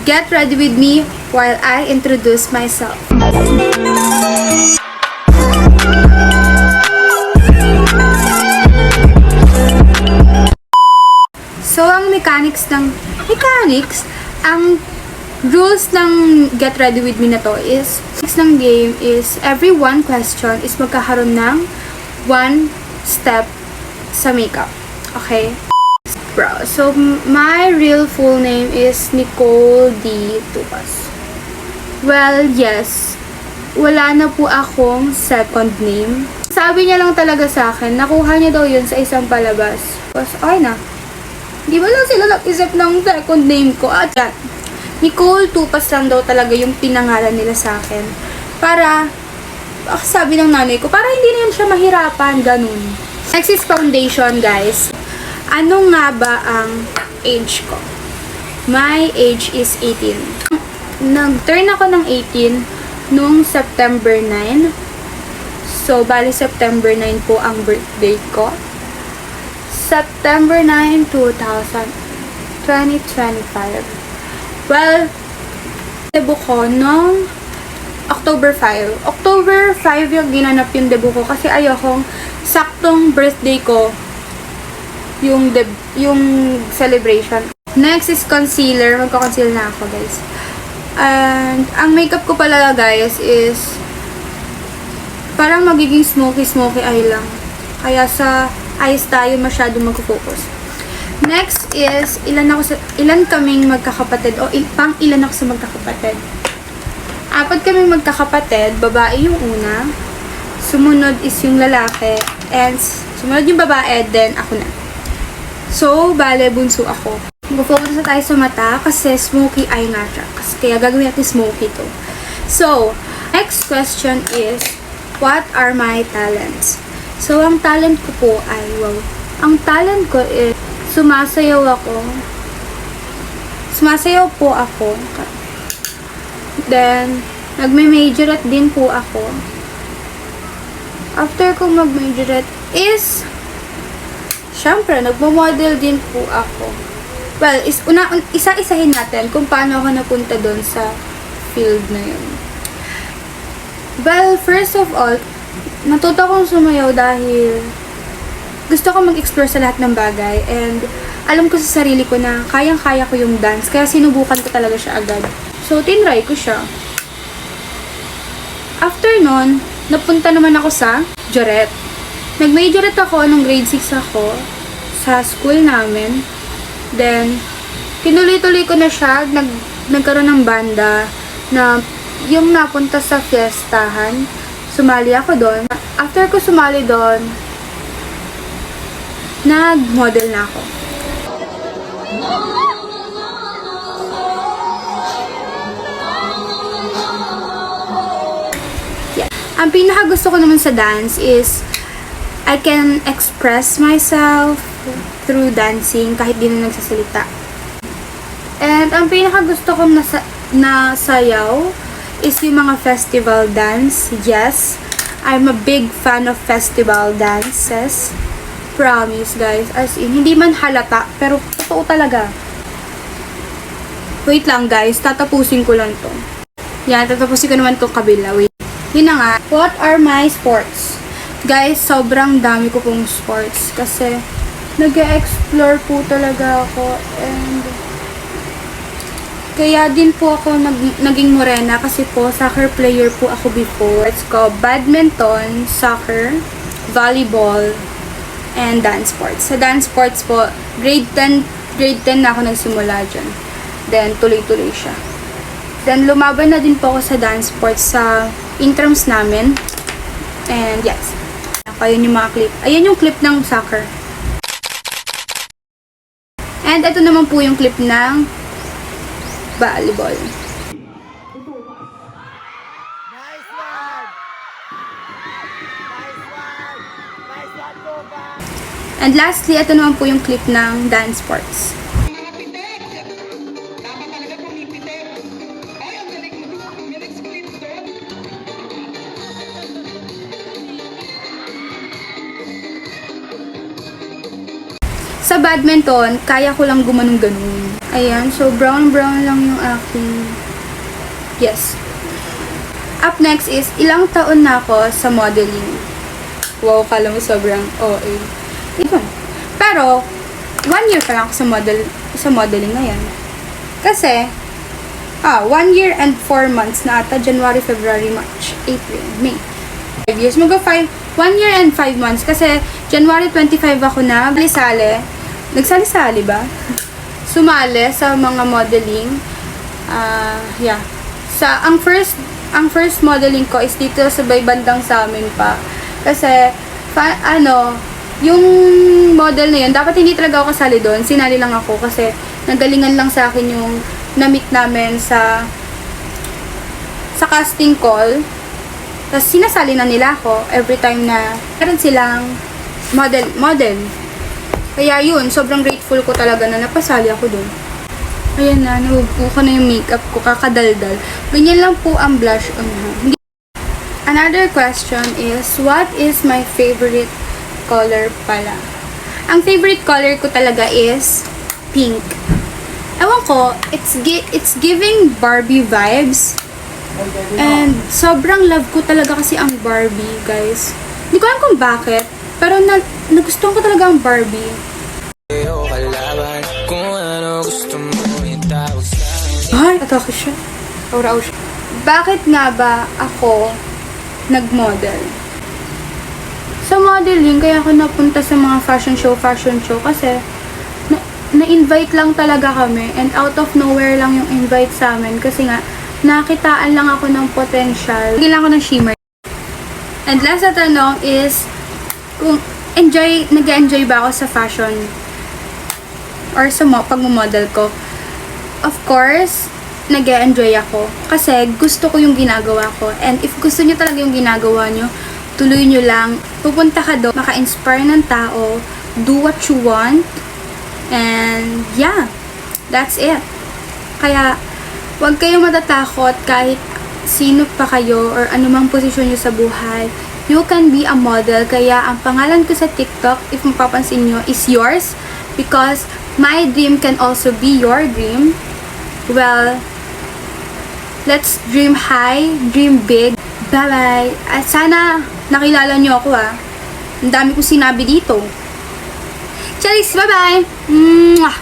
Get ready with me while I introduce myself. So, ang ang rules ng Get Ready With Me na to is, ng game is, every one question is magkakaroon ng one step sa makeup. Okay? Bro. So, my real full name is Nicole D. Tupas. Well, yes. Wala na po akong second name. Sabi niya lang talaga sa akin, nakuha niya daw yun sa isang palabas. Tapos, okay na. Di ba lang sila nag-isip ng second name ko? At Nicole Tupas lang daw talaga yung pinangalan nila sa akin. Para, sabi ng nanay ko, para hindi na yun siya mahirapan, ganun. Next is foundation, guys. Ano nga ba ang age ko? My age is 18. Nag-turn ako ng 18 nung September 9. So, bali September 9 po ang birthday ko. September 9, 2025. Well, debut ko nung October 5. October 5 yung ginanap yung debut ko kasi ayokong saktong birthday ko yung celebration. Next is concealer. Magko-conceal na ako, guys. And ang makeup ko pala, guys, is parang magiging smoky eye lang. Kaya sa eyes tayo masyadong magfocus. Next is ilan kaming magkakapatid o ilan ako sa magkakapatid. 4 kaming magkakapatid, babae yung una, sumunod is yung lalaki, and sumunod yung babae, then ako na. So, bale, bunso ako. Mag-focus na tayo sa mata kasi smoky eye nga siya. Kaya gagawin natin smoky to. So, next question is, what are my talents? So, ang talent ko po ay, ang talent ko is, sumasayaw po ako. Then, nagme-majorette din po ako. After kong mag-majorette is, syempre, nagmo-model din po ako. Well, isa-isahin natin kung paano ako napunta doon sa field na yun. Well, first of all, natuto akong sumayaw dahil gusto ko mag-explore sa lahat ng bagay and alam ko sa sarili ko na kayang-kaya ko yung dance kaya sinubukan ko talaga siya agad. So, tinry ko siya. After nun, napunta naman ako sa majorette. Nag-majorette ako nung grade 6 ako sa school namin. Then, tinuloy-tuloy ko na siya. Nagkaroon ng banda na yung napunta sa fiestahan. Sumali ako doon. After ko sumali doon, nag-model na ako. Yeah. Ang pinaka gusto ko naman sa dance is I can express myself through dancing kahit di na nagsasalita. And ang pinaka gusto kong nasayaw is yung mga festival dance. Yes, I'm a big fan of festival dances. Promise, guys. As in, hindi man halata, pero totoo talaga. Wait lang, guys. Tatapusin ko lang to. Yan, tatapusin ko naman to kabila. Wait. Yun na nga. What are my sports? Guys, sobrang dami ko pong sports. Kasi, nag-explore po talaga ako. And, kaya din po ako naging morena. Kasi po, soccer player po ako before. It's called badminton, soccer, volleyball, and dance sports. Sa dance sports po, grade 10 na ako nagsimula dyan. Then, tuloy-tuloy siya. Then, lumaban na din po ako sa dance sports sa intrams namin. And, yes. Ayun yung mga clip. Ayun yung clip ng soccer. And, ito naman po yung clip ng volleyball. And lastly, ito naman po yung clip ng dance sports. Sa badminton, kaya ko lang gumanong-ganon. Ayan, so brown-brown lang yung aking... Yes. Up next is, ilang taon na ako sa modeling. Wow, kala mo sobrang OA. Ito. Pero, 1 year pa lang ako sa modeling ngayon. Kasi, 1 year and 4 months na ata. January, February, March, April, May. 5 years. 1 year and 5 months. Kasi, January 25 ako na nagsali-sali ba? Sumali sa mga modeling. Yeah. Ang first modeling ko is dito sa bandang sa amin pa. Kasi, yung model na yun, dapat hindi talaga ako kasali doon. Sinali lang ako kasi nagalingan lang sa akin yung na-meet namin sa casting call. Tapos sinasali na nila ako every time na meron silang model. Kaya yun, sobrang grateful ko talaga na napasali ako doon. Ayan na, nahubo ko na yung makeup ko, kakadaldal. Ganyan lang po ang blush on ha. Another question is, what is my favorite color pala? Ang favorite color ko talaga is pink. Ewan ko, it's giving Barbie vibes. And sobrang love ko talaga kasi ang Barbie, guys. Hindi ko alam kung bakit, pero nagustuhan ko talaga ang Barbie. Ay, atake siya. Aura siya. Bakit nga ba ako nag-model? Sa modeling, kaya ako napunta sa mga fashion show kasi na-invite lang talaga kami and out of nowhere lang yung invite sa amin kasi nga nakitaan lang ako ng potential. Bigyan lang ako ng shimmer. And last na tanong is kung nag-enjoy ba ako sa fashion or sa pag-model ko. Of course, nag-enjoy ako kasi gusto ko yung ginagawa ko. And if gusto niyo talaga yung ginagawa niyo, tuloy nyo lang. Pupunta ka doon, maka-inspire ng tao, do what you want, and yeah, that's it. Kaya, huwag kayong matatakot kahit sino pa kayo or anumang posisyon nyo sa buhay. You can be a model. Kaya, ang pangalan ko sa TikTok, if mapapansin nyo, is yours because my dream can also be your dream. Well, let's dream high, dream big. Bye-bye. At sana nakilala nyo ako ha. Ang dami kong sinabi dito. Charis, bye-bye! Mwah!